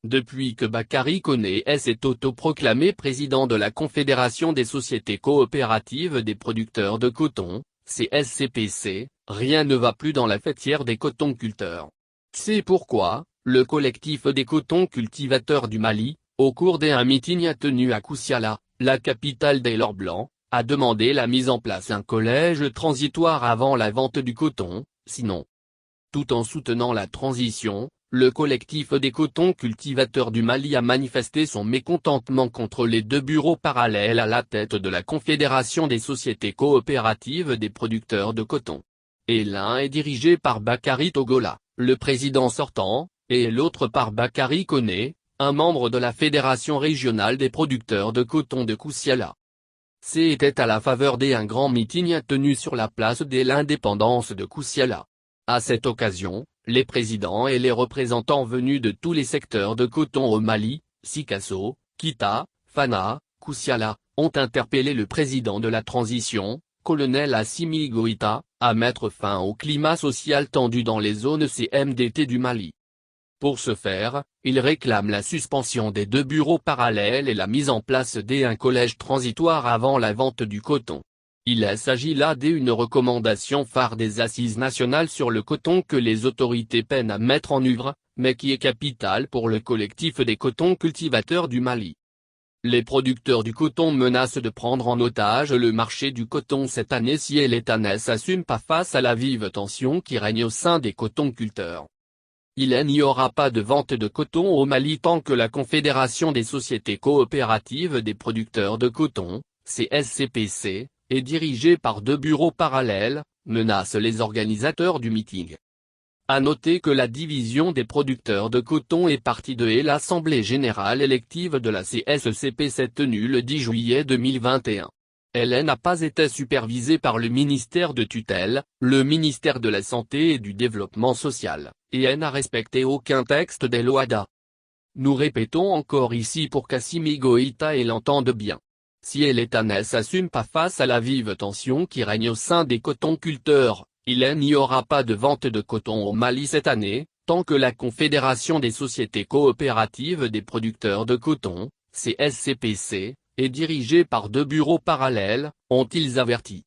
Depuis que Bakary Koné s'est autoproclamé président de la Confédération des sociétés coopératives des producteurs de coton, CSCPC, rien ne va plus dans la fêtière des cotonculteurs. C'est pourquoi, le collectif des cotons cultivateurs du Mali, au cours d'un meeting tenu à Koussiala, la capitale des Leurs Blancs, a demandé la mise en place d'un collège transitoire avant la vente du coton, sinon. Tout en soutenant la transition, le collectif des cotons cultivateurs du Mali a manifesté son mécontentement contre les deux bureaux parallèles à la tête de la Confédération des sociétés coopératives des producteurs de coton. Et l'un est dirigé par Bakary Togola, le président sortant, et l'autre par Bakary Koné, un membre de la Fédération régionale des producteurs de coton de Koussiala. C'était à la faveur d'un grand meeting tenu sur la place de l'Indépendance de Koussiala. À cette occasion, les présidents et les représentants venus de tous les secteurs de coton au Mali, Sikasso, Kita, Fana, Koussiala, ont interpellé le président de la transition, colonel Assimi Goïta, à mettre fin au climat social tendu dans les zones CMDT du Mali. Pour ce faire, ils réclament la suspension des deux bureaux parallèles et la mise en place d'un collège transitoire avant la vente du coton. Il s'agit là d'une recommandation phare des Assises nationales sur le coton que les autorités peinent à mettre en œuvre, mais qui est capitale pour le collectif des cotons cultivateurs du Mali. Les producteurs du coton menacent de prendre en otage le marché du coton cette année si l'État ne s'assume pas face à la vive tension qui règne au sein des cotonculteurs. Il n'y aura pas de vente de coton au Mali tant que la Confédération des sociétés coopératives des producteurs de coton, CSCPC, est dirigée par deux bureaux parallèles, menacent les organisateurs du meeting. À noter que la division des producteurs de coton est partie de l'Assemblée générale élective de la CSCPC tenue le 10 juillet 2021. Elle n'a pas été supervisée par le ministère de tutelle, le ministère de la Santé et du Développement social, et elle n'a respecté aucun texte des lois. Nous répétons encore ici pour qu'Assimi Goïta l'entende bien. Si l'État ne s'assume pas face à la vive tension qui règne au sein des cotonculteurs, il n'y aura pas de vente de coton au Mali cette année, tant que la Confédération des sociétés coopératives des producteurs de coton, CSCPC, est dirigée par deux bureaux parallèles, ont-ils averti.